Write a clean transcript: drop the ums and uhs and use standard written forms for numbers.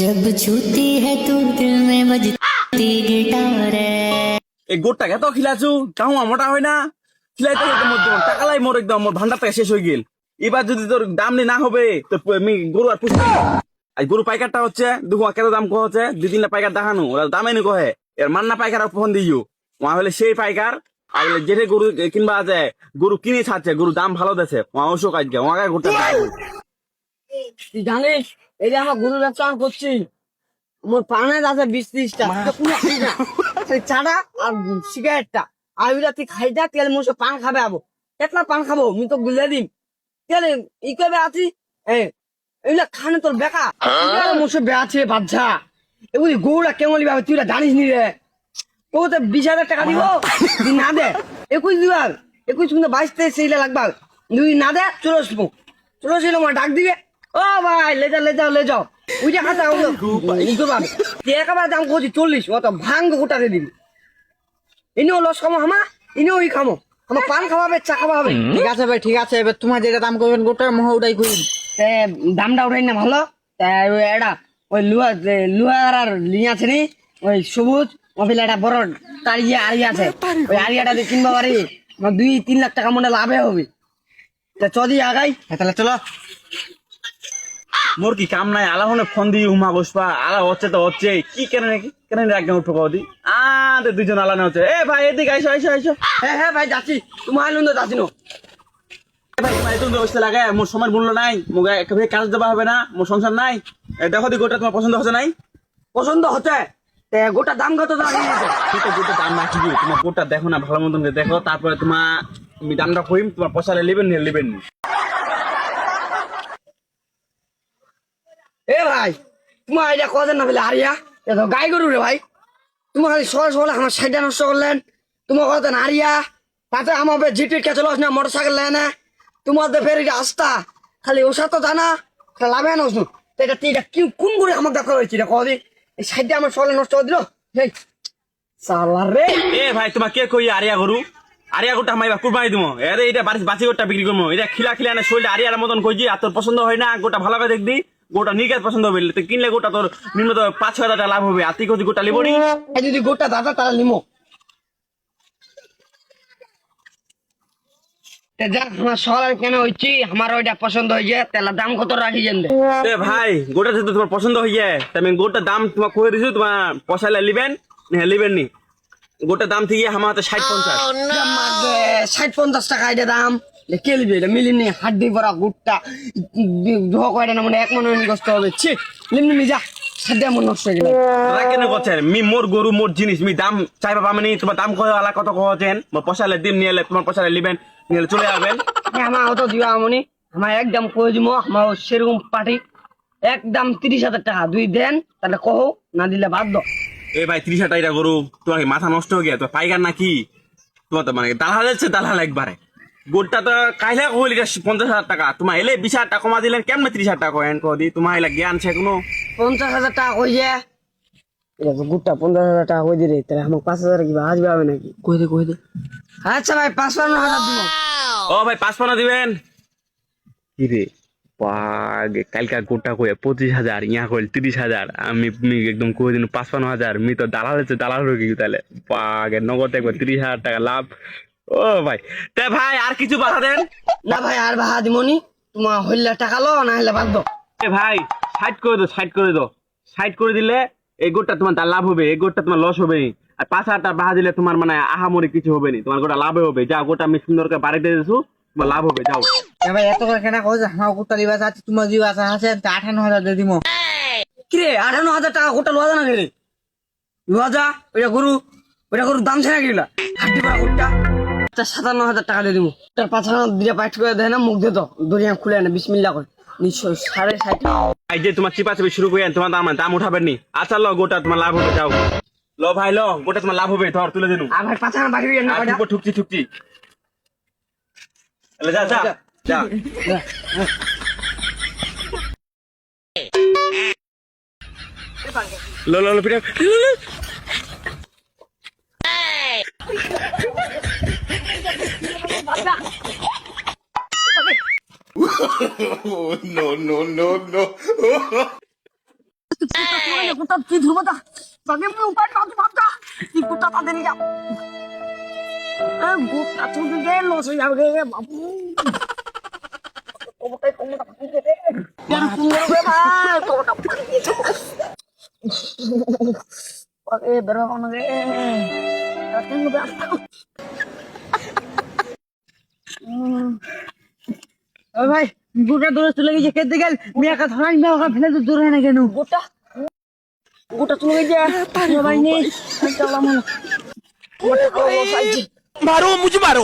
जब छूती है तू दिल में बजती गिटार এই গোটটা এত খিলাছু তাও মোটা হয় না খিলাইতে টাকা লাই মোর একদম মোর ভান্ডার টাকা শেষ হয়ে গেল এবার যদি তোর দাম না হবে তো আমি গরু আর পুষতে আর গরু পাইকারটা হচ্ছে দেখো কত দাম কো হচ্ছে 2-3 পাইকার দেখানো ওরা দামে নি কহে এর মান্না পাইকার ফোন দিও ওয়া হলে সেই পাইকার আর যেটা গরু কিনবা যায় গরু কিনে ছাড়ছে গরু দাম ভালো দেছে ওয়া অবশ্য কাজকে ওয়াকে গোটা তুই জানিস এই যে আমার গরু ব্যবসা করছি মোর পানে আছে 20-30টা কোনো খাই না সেই চাটা আর সিগারেটটা আর ওইটা তুই খাইটা তেল মুসে পান খাবে আবো কেতলা পান খাবো আমি তো গুলে দিম তেল ই কবে আছি এইগুলা খানে তোর বেকা মুসে বেড়াচ্ছে বাচ্চা এগুলি গরুরা কেমন ভাবে তুই জানিস নি রে ও তো 20,000 টাকা দিব তুই না দে 21 দিবার 21 কিন্তু 22 সেইটা লাগবা তুই না দে চলে আসবো আমার ডাক দিবে ও ভাই লে যাও ওই যে খাতা একেবারে দাম করছি 40 অত ভাঙ্গ গোটাতে দিবি এনেও লস খামো হামা এনেও ওই খামো আমার পান খাওয়াবে চা খাওয়াবে ঠিক আছে ভাই ঠিক আছে এবার তোমার যেটা দাম করবেন গোটার মহা উঠাই করি দামটা উঠাই না ভালো তাই ওই এটা ওই লুহার আর লিয়া আছে নি ওই সবুজ মফিলা একটা বড় তাড়িয়ে আড়ি আছে ওই আড়িয়াটা দিয়ে কিনবা পারি আমার 2-3 লাখ টাকা মনে লাভে হবে তা চদি আগাই তাহলে চলো মোর কি কাম নাই আলা হনে ফোন দিয়ে উমা বসবা আলা হচ্ছে তো হচ্ছে কি কেন নাকি কেন একদম উঠো কদি দুজন আলানো হচ্ছে এ ভাই এদিকে আইসো হ্যাঁ ভাই যাচ্ছি তোমার আনন্দ যাচ্ছি নো ভাই তোমার এত ব্যবস্থা লাগে মোর সময় মূল্য নাই মোক একেবারে কাজ দেওয়া হবে না মোর সংসার নাই দেখো দি গোটা তোমার পছন্দ হচ্ছে নাই পছন্দ হচ্ছে গোটা দাম কত ঠিক আছে গোটা দাম রাখি তোমার গোটা দেখো না ভালো মতন দেখো তারপরে তুমি দামটা কইম তোমার পয়সা লিবেন এ ভাই তোমার এটা কজন না বলে হারিয়া এ তো গাই গরু রে ভাই তোমার খালি সকাল আমার সাইডটা নষ্ট করলেন তোমার কথা হারিয়া তাতে আমার জিটির কে চলো না মোটর সাইকেল নেয় না তোমাদের ফের এটা আস্তা খালি ওষা তো জানা লাভে না ওষুধ এটা কি কোন করে আমার দেখা হয়েছে এটা কদিন এই সাইডটা আমার সকালে নষ্ট করে দিল সালা রে এ ভাই তোমার কে কই আরিয়া গরুটা মাইবা কুরবানি দিমো আরে এটা বাঁচি গোটা বিক্রি করবো এটা খিলা না শরীরে আরিয়ার মতন কইছি আর তোর পছন্দ হয় না গোটা ভালো করে দেখবি গোটা নির্গাত পছন্দ হবে কিনলে গোটা তোর নিম্ন 5-6 হাজার টাকা লাভ হবে আর তুই কদি গোটা লিবো নি যদি গোটা দাদা তারা নিমো যা আমার সকালে কেন হয়েছি আমার ওইটা পছন্দ হয়েছে তাহলে দাম কত রাখি জানবে এ ভাই গোটা যদি তোমার পছন্দ হয়ে যায় আমি গোটা দাম তোমার কয়ে দিছি তোমার পয়সা লিবেন নি গোটা দাম থেকে আমার হাতে 60-50 টাকা এটা দাম কে লিবে এটা মিলিনি হাড্ডি ভরা গুটটা কয়টা না মানে 1 মন কষ্ট হবে ছি লিমনি যা সাদে মন নষ্ট হয়ে গেল তোরা কেন করছেন মোর গরু মোর জিনিস দাম চাইবা পাবেনি তোমার দাম কয় আলা কত কছেন পয়সা দিন নিয়ে তোমার পয়সা লিবেন নিয়ে চলে যাবেন আমার অত দিবা আমনি আমার একদম কই দিমো আমার সেরকম পার্টি একদম 30,000 টাকা দুই দেন তাহলে কহো না দিলে বাদ দাও এ ভাই 30,000 টাকা গরু তোমার মাথা নষ্ট হয়ে গিয়া তো পাইকার নাকি তোমার তো মানে দালাল যাচ্ছে দালাল একবারে গোটটা তো কাইলে কইলি 50,000 টাকা তোমার এলে 20,000 টাকা কমা দিলেন কেমনে 30,000 টাকা কয়েন কদি তোমার এলা জ্ঞান আছে কোনো 50,000 টাকা কই যে গুটটা 50,000 টাকা কই দিলে তাহলে আমার 5,000 কি আসবে হবে নাকি কই দে আচ্ছা ভাই 55,000 দিব ও ভাই 55 দিবেন কি রে পাগে কালকা গোটা কই 25,000 ইয়া কইল 30,000 আমি একদম কই দিন 55,000 মি তো দালাল আছে দালাল হয়ে গেল তাহলে পাগে নগদ একবার 30,000 টাকা লাভ ও ভাই তে ভাই আর কিছু বাধা দেন না ভাই আর বাধা দিমনি তোমার হইলে টাকা লো না হইলে বাদ দাও এ ভাই সাইড করে দিলে এই গোটটা তোমার লাভ হবে এই গোটটা তোমার লস হবে আর 5,000 টাকা বাধা দিলে তোমার মানে আহামরি কিছু হবে না তোমার গোটা লাভ হবে যাও গোটা আমি সুন্দর করে বাড়িতে দিয়েছো তোমার লাভ হবে যাও ভাই এত করে কেনা কইছ আমার গোটা দিবা আছে তোমার দিবা আছে 58,000 দিয়ে দিমু কি রে 58,000 টাকা গোটা লওয়া না রে লওয়া যা ওইটা গরুর দাম ছেড়ে গেলা হাড্ডি ভরা গোটা 57,000 টাকা দিয়ে দিমু তার 5,000 দিয়ে পাইট করে দেয় না মুখ দে তো দরিয়া খুলে না বিসমিল্লাহ কর 60,500 এই যে তোমার চিপাচিপি শুরু করে তোমার দাম উঠাবেন নি আচ্ছা লো গোটা তোমার লাভ হবে যাও লো ভাই লো গোটা তোমার লাভ হবে ধর তুলে দিনু আর ভাই 5,000 বাকি না আর ঠুকছি যা লো পিটা কুত্তা তুই ধরবো তা তাকে আমি উপায় পাবো ভাবটা তুই কুত্তা তাদের নিয়ে যাও কুত্তা তুই গে লস হয়ে যাবে রে বাবু তোমাকে কোনটা পাঠিয়ে দে কেন সুন্দর রে ভাই তোমাটা পাঠিয়ে দে ওকে বেরো কোন রে কেন বে ও ভাই গোটা দূরে চলে গেছে খেতে গেল মিয়া কা ধরাই না ওকে ফেলে দূরে না কেন গোটা গোটা চলে গেছে ভাই নেই চলো মারো मुझे मारो